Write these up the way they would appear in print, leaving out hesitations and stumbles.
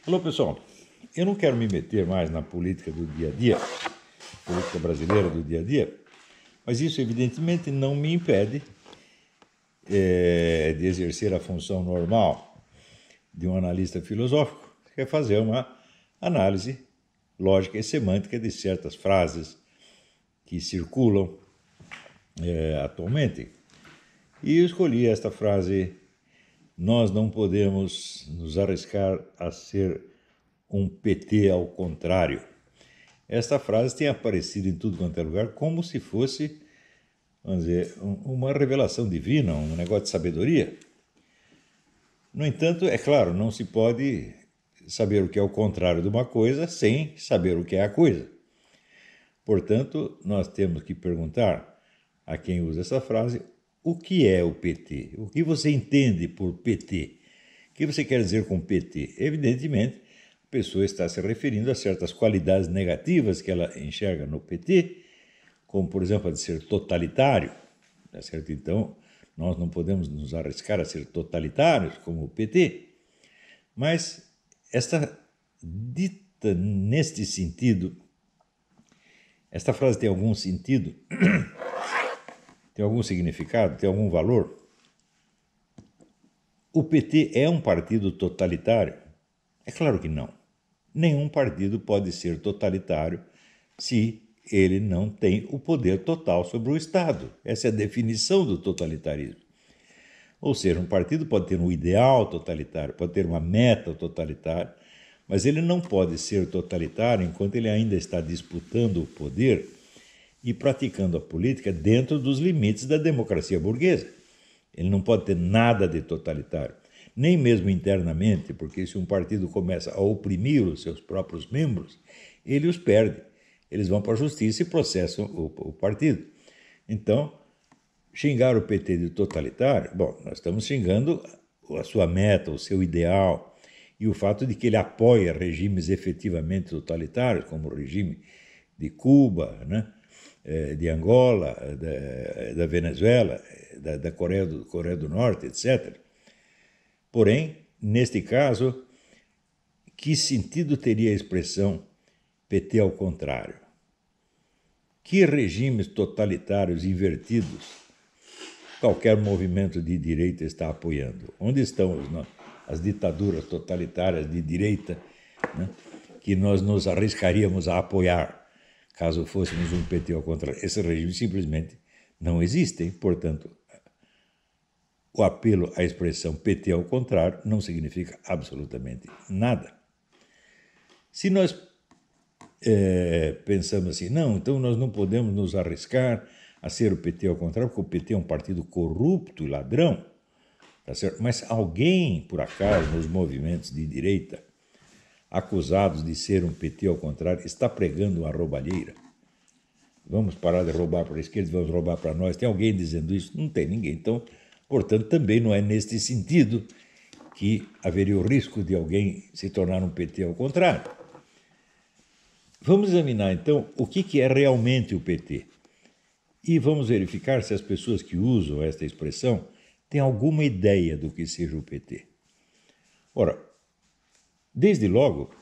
Alô, pessoal. Eu não quero me meter mais na política do dia a dia, política brasileira do dia a dia, mas isso evidentemente não me impede de exercer a função normal de um analista filosófico, que é fazer uma análise lógica e semântica de certas frases que circulam atualmente. E eu escolhi esta frase: nós não podemos nos arriscar a ser um PT ao contrário. Esta frase tem aparecido em tudo quanto é lugar como se fosse, vamos dizer, uma revelação divina, um negócio de sabedoria. No entanto, é claro, não se pode saber o que é o contrário de uma coisa sem saber o que é a coisa. Portanto, nós temos que perguntar a quem usa essa frase: o que é o PT? O que você entende por PT? O que você quer dizer com PT? Evidentemente, a pessoa está se referindo a certas qualidades negativas que ela enxerga no PT, como, por exemplo, a de ser totalitário. Tá certo? Então, nós não podemos nos arriscar a ser totalitários como o PT. Mas esta dita neste sentido, esta frase tem algum sentido? Tem algum significado? Tem algum valor? O PT é um partido totalitário? É claro que não. Nenhum partido pode ser totalitário se ele não tem o poder total sobre o Estado. Essa é a definição do totalitarismo. Ou seja, um partido pode ter um ideal totalitário, pode ter uma meta totalitária, mas ele não pode ser totalitário enquanto ele ainda está disputando o poder e praticando a política dentro dos limites da democracia burguesa. Ele não pode ter nada de totalitário, nem mesmo internamente, porque se um partido começa a oprimir os seus próprios membros, ele os perde. Eles vão para a justiça e processam o partido. Então, xingar o PT de totalitário, bom, nós estamos xingando a sua meta, o seu ideal, e o fato de que ele apoia regimes efetivamente totalitários, como o regime de Cuba, né? De Angola, da Venezuela, da Coreia do Norte, etc. Porém, neste caso, que sentido teria a expressão PT ao contrário? Que regimes totalitários invertidos qualquer movimento de direita está apoiando? Onde estão as ditaduras totalitárias de direita, né, que nós nos arriscaríamos a apoiar caso fôssemos um PT ao contrário? Esses regimes simplesmente não existem. Portanto, o apelo à expressão PT ao contrário não significa absolutamente nada. Se nós pensamos assim, não, então nós não podemos nos arriscar a ser o PT ao contrário, porque o PT é um partido corrupto e ladrão, tá certo? Mas alguém, por acaso, nos movimentos de direita, acusados de ser um PT ao contrário, está pregando uma roubalheira? Vamos parar de roubar para a esquerda e vamos roubar para nós? Tem alguém dizendo isso? Não tem ninguém. Então, portanto, também não é neste sentido que haveria o risco de alguém se tornar um PT ao contrário. Vamos examinar, então, o que é realmente o PT. E vamos verificar se as pessoas que usam esta expressão têm alguma ideia do que seja o PT. Ora, desde logo,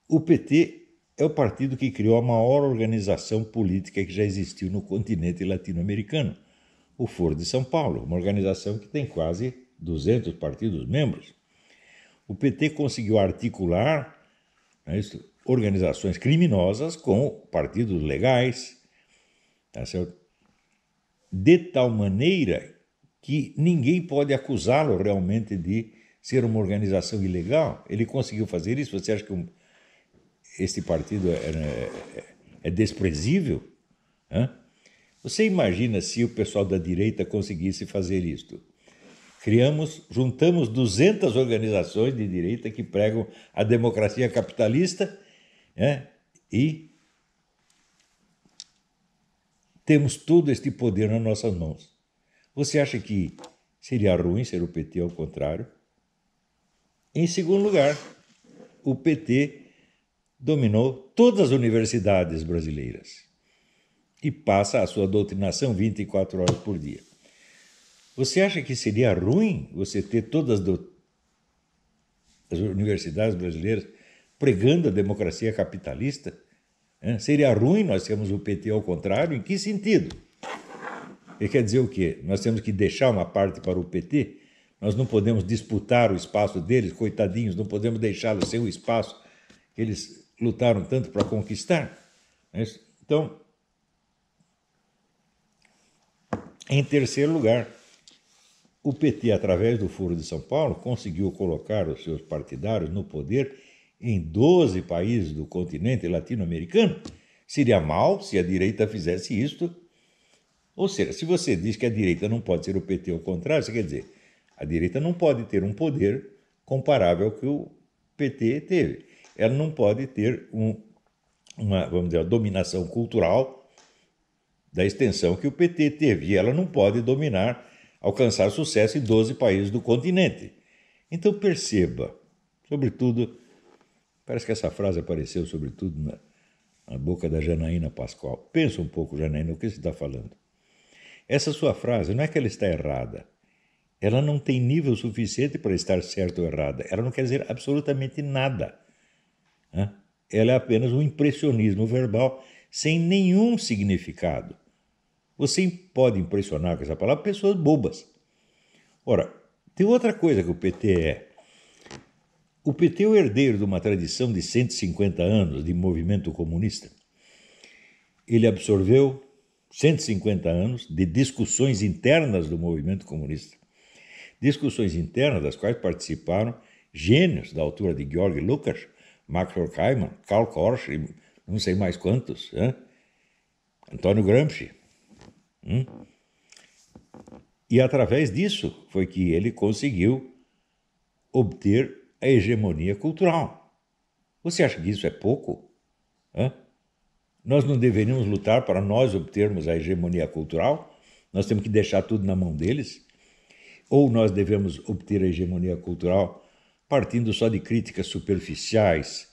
o PT é o partido que criou a maior organização política que já existiu no continente latino-americano, o Foro de São Paulo, uma organização que tem quase 200 partidos membros. O PT conseguiu articular, organizações criminosas com partidos legais, tá certo? De tal maneira que ninguém pode acusá-lo realmente de ser uma organização ilegal. Ele conseguiu fazer isso. Você acha que este partido é desprezível? Hã? Você imagina se o pessoal da direita conseguisse fazer isto? Juntamos 200 organizações de direita que pregam a democracia capitalista, e temos todo este poder nas nossas mãos. Você acha que seria ruim ser o PT ao contrário? Em segundo lugar, o PT dominou todas as universidades brasileiras e passa a sua doutrinação 24 horas por dia. Você acha que seria ruim você ter todas as universidades brasileiras pregando a democracia capitalista? Seria ruim nós termos o PT ao contrário? Em que sentido? Ele quer dizer o quê? Nós temos que deixar uma parte para o PT? Nós não podemos disputar o espaço deles, coitadinhos, não podemos deixá-los sem o espaço que eles lutaram tanto para conquistar? Então, em terceiro lugar, o PT, através do Foro de São Paulo, conseguiu colocar os seus partidários no poder em 12 países do continente latino-americano. Seria mal se a direita fizesse isto. Ou seja, se você diz que a direita não pode ser o PT ao contrário, isso quer dizer, a direita não pode ter um poder comparável ao que o PT teve. Ela não pode ter vamos dizer, a dominação cultural da extensão que o PT teve. E ela não pode alcançar sucesso em 12 países do continente. Então perceba, sobretudo, parece que essa frase apareceu sobretudo na boca da Janaína Pascoal. Pensa um pouco, Janaína, o que você está falando? Essa sua frase não é que ela está errada. Ela não tem nível suficiente para estar certa ou errada. Ela não quer dizer absolutamente nada. Ela é apenas um impressionismo verbal sem nenhum significado. Você pode impressionar com essa palavra pessoas bobas. Ora, tem outra coisa que o PT é. O PT é o herdeiro de uma tradição de 150 anos de movimento comunista. Ele absorveu 150 anos de discussões internas do movimento comunista. Discussões internas das quais participaram gênios da altura de Georg Lukács, Max Horkheimer, Karl Korsch e não sei mais quantos, Antônio Gramsci. E através disso foi que ele conseguiu obter a hegemonia cultural. Você acha que isso é pouco? Nós não deveríamos lutar para nós obtermos a hegemonia cultural? Nós temos que deixar tudo na mão deles? Ou nós devemos obter a hegemonia cultural partindo só de críticas superficiais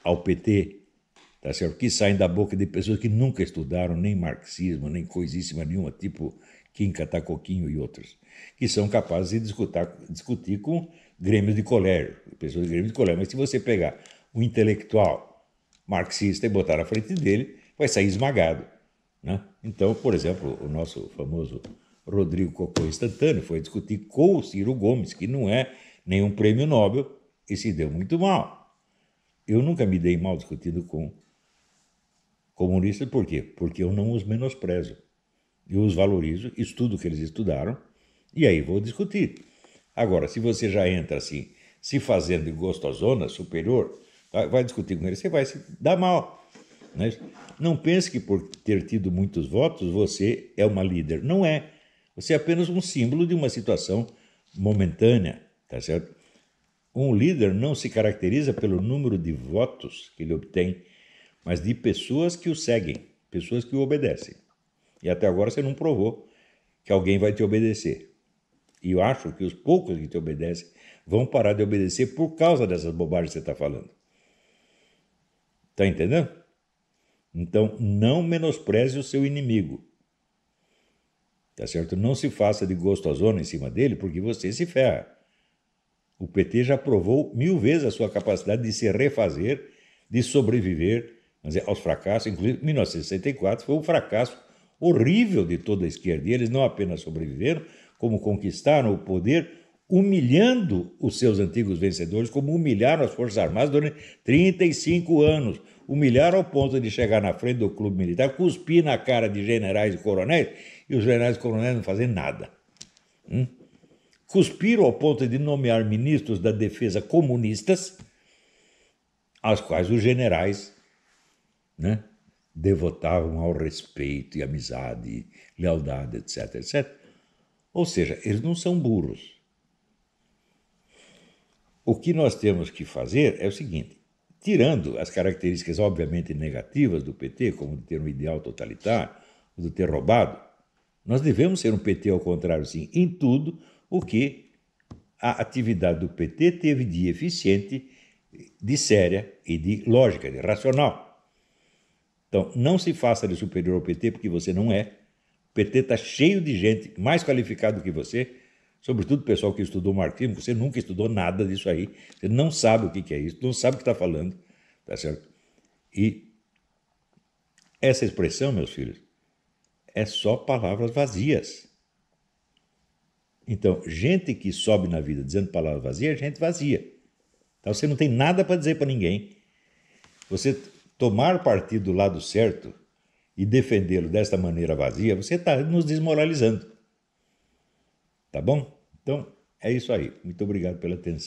ao PT, tá certo? Que saem da boca de pessoas que nunca estudaram nem marxismo, nem coisíssima nenhuma, tipo Kim Katakoquinho e outros, que são capazes de discutir com grêmios de colégio, pessoas de grêmios de colégio. Mas se você pegar um intelectual marxista e botar na frente dele, vai sair esmagado, Então, por exemplo, o nosso famoso Rodrigo Cocô Instantâneo foi discutir com o Ciro Gomes, que não é nenhum prêmio Nobel, e se deu muito mal. Eu nunca me dei mal discutindo com comunistas, por quê? Porque eu não os menosprezo. Eu os valorizo, estudo o que eles estudaram, e aí vou discutir. Agora, se você já entra assim, se fazendo de gostosona superior, vai discutir com eles, você vai se dar mal. Não pense que por ter tido muitos votos, você é uma líder. Não é. Você é apenas um símbolo de uma situação momentânea, tá certo? Um líder não se caracteriza pelo número de votos que ele obtém, mas de pessoas que o seguem, pessoas que o obedecem. E até agora você não provou que alguém vai te obedecer. E eu acho que os poucos que te obedecem vão parar de obedecer por causa dessas bobagens que você está falando. Está entendendo? Então, não menospreze o seu inimigo. Tá certo? Não se faça de gostosona em cima dele, porque você se ferra. O PT já provou 1000 vezes a sua capacidade de se refazer, de sobreviver aos fracassos. Inclusive, 1964 foi um fracasso horrível de toda a esquerda. E eles não apenas sobreviveram, como conquistaram o poder, humilhando os seus antigos vencedores, como humilharam as Forças Armadas durante 35 anos. Humilharam ao ponto de chegar na frente do clube militar, cuspir na cara de generais e coronéis, e os generais e coronéis não fazem nada. Cuspiram ao ponto de nomear ministros da defesa comunistas, aos quais os generais devotavam ao respeito e amizade, lealdade, etc, etc. Ou seja, eles não são burros. O que nós temos que fazer é o seguinte, tirando as características obviamente negativas do PT, como de ter um ideal totalitário, de ter roubado, nós devemos ser um PT ao contrário, sim, em tudo o que a atividade do PT teve de eficiente, de séria e de lógica, de racional. Então, não se faça de superior ao PT, porque você não é. O PT está cheio de gente mais qualificada do que você, sobretudo o pessoal que estudou marxismo, você nunca estudou nada disso aí, você não sabe o que é isso, não sabe o que está falando, tá certo? E essa expressão, meus filhos, é só palavras vazias. Então, gente que sobe na vida dizendo palavras vazias é gente vazia. Então, você não tem nada para dizer para ninguém. Você tomar partido do lado certo e defendê-lo desta maneira vazia, você está nos desmoralizando. Tá bom? Então, é isso aí. Muito obrigado pela atenção.